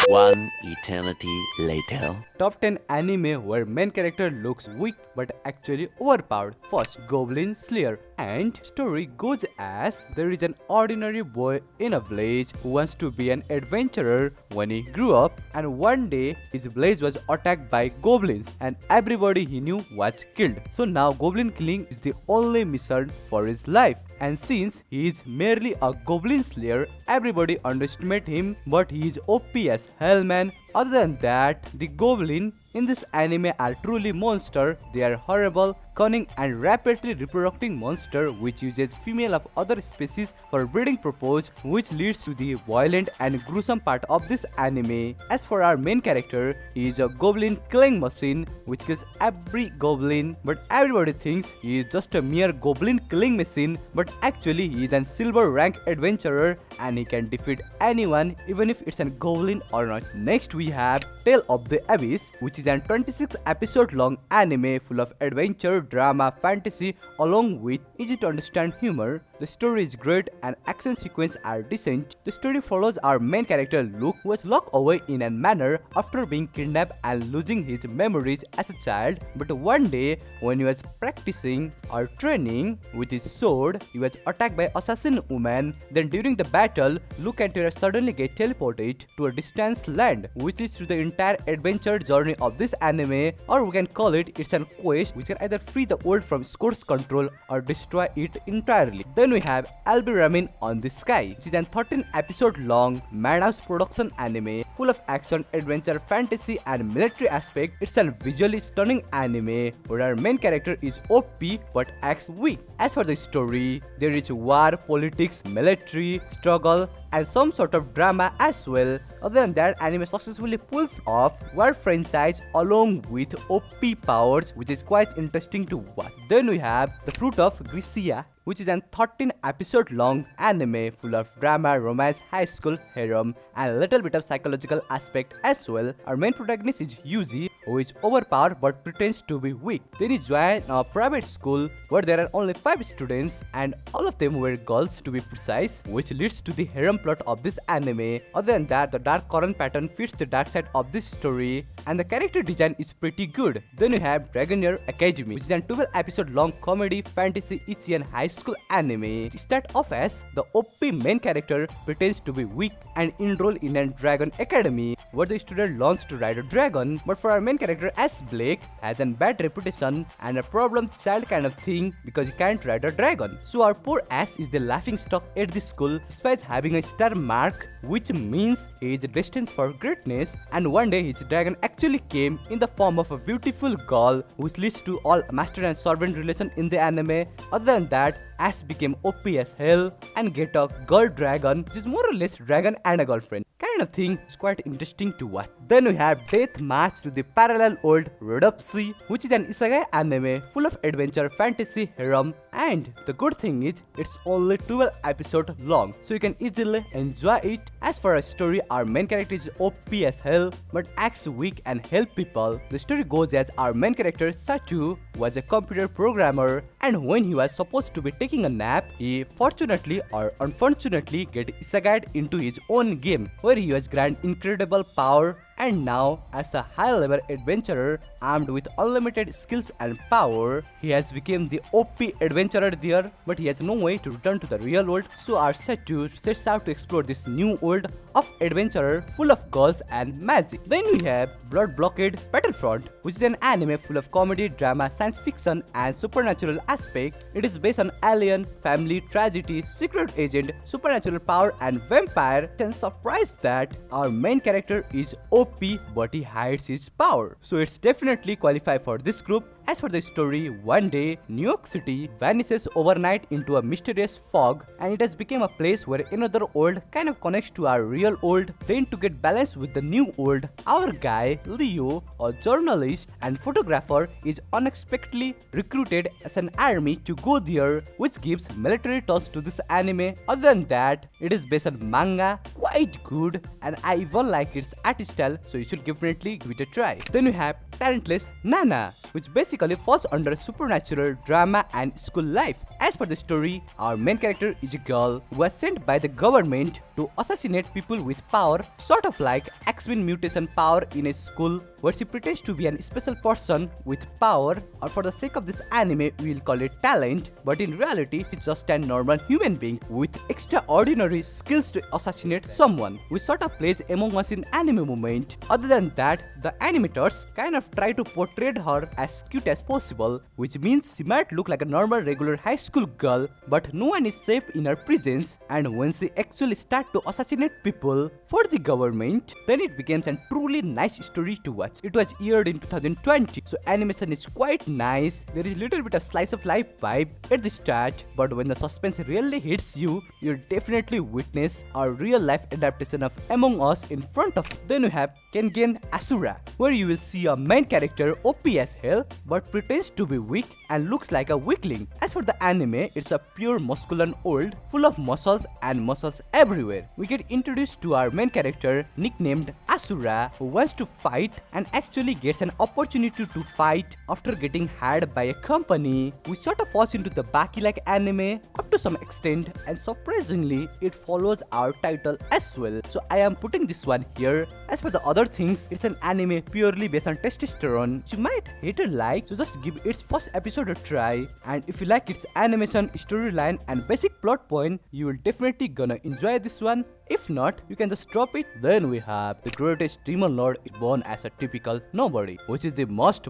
One eternity later. Top 10 anime where main character looks weak but actually overpowered. First, Goblin Slayer. And story goes as there is an ordinary boy in a village who wants to be an adventurer when he grew up, and one day his village was attacked by goblins and everybody he knew was killed. So now goblin killing is the only mission for his life. And since he is merely a goblin slayer, everybody underestimate him, but he is OP as hell, man. Other than that, the goblin in this anime are truly monster. They are horrible, cunning and rapidly reproducing monster which uses female of other species for breeding purpose, which leads to the violent and gruesome part of this anime. As for our main character, he is a goblin killing machine which kills every goblin, but everybody thinks he is just a mere goblin killing machine, but actually he is a silver rank adventurer and he can defeat anyone even if it's a goblin or not. Next we have Tale of the Abyss, which is an 26 episode long anime full of adventure, drama, fantasy along with easy to understand humor. The story is great and action sequences are decent. The story follows our main character Luke, who was locked away in a manor after being kidnapped and losing his memories as a child. But one day when he was practicing or training with his sword, he was attacked by assassin woman. Then during the battle, Luke and Tara suddenly get teleported to a distant land, which leads to the entire adventure journey of this anime, or we can call it's a quest which can either free the world from Scourge's control or destroy it entirely. Then we have Alderamin on the Sky, which is an 13 episode long Madhouse production anime full of action, adventure, fantasy and military aspect. It's a visually stunning anime where our main character is OP but acts weak. As for the story, there is war, politics, military, struggle and some sort of drama as well. Other than that, anime successfully pulls off war franchise along with OP powers, which is quite interesting to watch. Then we have The Fruit of Grisea, which is an 13 episode long anime full of drama, romance, high school, harem and a little bit of psychological aspect as well. Our main protagonist is Yuji, who is overpowered but pretends to be weak. Then he joined a private school where there are only 5 students and all of them were girls to be precise, which leads to the harem plot of this anime. Other than that, the dark current pattern fits the dark side of this story and the character design is pretty good. Then we have Dragonair Academy, which is a 12 episode long comedy, fantasy, ecchi and high school anime. Start off as the OP main character pretends to be weak and enroll in a dragon academy where the student learns to ride a dragon, but for our main character as Blake has a bad reputation and a problem child kind of thing because he can't ride a dragon. So our poor ass is the laughing stock at the school despite having a star mark, which means he is destined for greatness, and one day his dragon actually came in the form of a beautiful girl, which leads to all master and servant relation in the anime. Other than that, Ash became OP as hell and get a girl dragon, which is more or less dragon and a girlfriend kind of thing. It's quite interesting to watch. Then we have Death March to the Parallel World Rhapsody, which is an isekai anime full of adventure, fantasy, harem, and the good thing is it's only 12 episodes long, so you can easily enjoy it. As for a story, our main character is OP as hell but acts weak and help people. The story goes as our main character Satu was a computer programmer, and when he was supposed to be taking a nap, he fortunately or unfortunately get isekai'd into his own game where he was granted incredible power, and now as a high-level adventurer armed with unlimited skills and power, he has become the OP adventurer there, but he has no way to return to the real world. So our Satu sets out to explore this new world of adventurer full of girls and magic. Then we have Blood Blockade Battlefront, which is an anime full of comedy, drama, science fiction and supernatural aspect. It is based on alien, family, tragedy, secret agent, supernatural power and vampire. And surprised that our main character is OP but he hides his power, so it's definitely qualified for this group. As for the story, one day New York City vanishes overnight into a mysterious fog, and it has become a place where another world kind of connects to our real world. Then to get balance with the new world, our guy Leo, a journalist and photographer, is unexpectedly recruited as an army to go there, which gives military touch to this anime. Other than that, it is based on manga, quite good, and I even like its art style, so you should definitely give it a try. Then we have Talentless Nana, which basically basically falls under supernatural drama and school life. As per the story, our main character is a girl who was sent by the government to assassinate people with power, sort of like X-Men mutation power in a school where she pretends to be a special person with power, or for the sake of this anime we will call it talent, but in reality she's just a normal human being with extraordinary skills to assassinate someone, which sort of plays among us in anime moment. Other than that, the animators kind of try to portray her as cute as possible, which means she might look like a normal regular high school girl, but no one is safe in her presence, and when she actually starts to assassinate people for the government, then it becomes a truly nice story to watch. It was aired in 2020, so animation is quite nice. There is little bit of slice of life vibe at the start, but when the suspense really hits you, you'll definitely witness a real life adaptation of Among Us in front of. Then you have Kengen Asura, where you will see a main character OP as hell, but pretends to be weak and looks like a weakling. As for the anime, it's a pure masculine world full of muscles and muscles everywhere. We get introduced to our main character nicknamed Asura, who wants to fight and actually gets an opportunity to fight after getting hired by a company, which sort of falls into the Baki-like anime up to some extent, and surprisingly it follows our title as well. So I am putting this one here. As for the other things, it's an anime purely based on testosterone. You might hate it like, so just give its first episode a try, and if you like its animation, storyline and basic plot point, you will definitely gonna enjoy this one. If not, you can just drop it. Then we have the greatest demon lord is born as a typical nobody, which is the most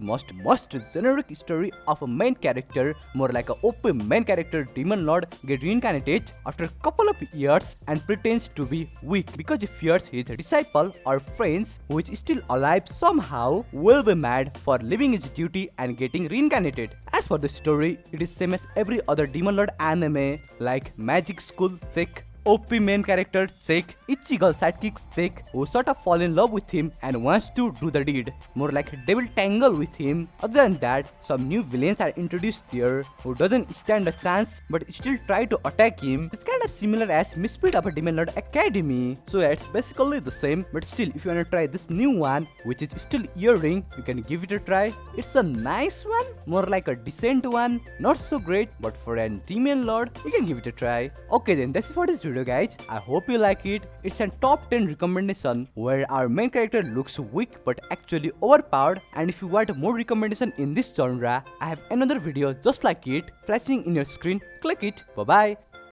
generic story of a main character, more like a OP main character demon lord get reincarnated after a couple of years and pretends to be weak because he fears his disciple or friends who is still alive somehow will be mad for leaving his duty and getting reincarnated. As for the story, it is same as every other demon lord anime, like magic school check, OP main character check, Ichigo sidekicks check, who sort of fall in love with him and wants to do the deed, more like devil tangle with him. Other than that, some new villains are introduced here who doesn't stand a chance but still try to attack him. It's kind of similar as Misfit of a Demon Lord Academy, so yeah, it's basically the same, but still if you wanna try this new one which is still earring, you can give it a try. It's a nice one, more like a decent one, not so great, but for a Demon Lord you can give it a try. Okay then, that's it for this video guys. I hope you like it. It's a top 10 recommendation where our main character looks weak but actually overpowered, and if you want more recommendation in this genre, I have another video just like it flashing in your screen. Click it. Bye bye.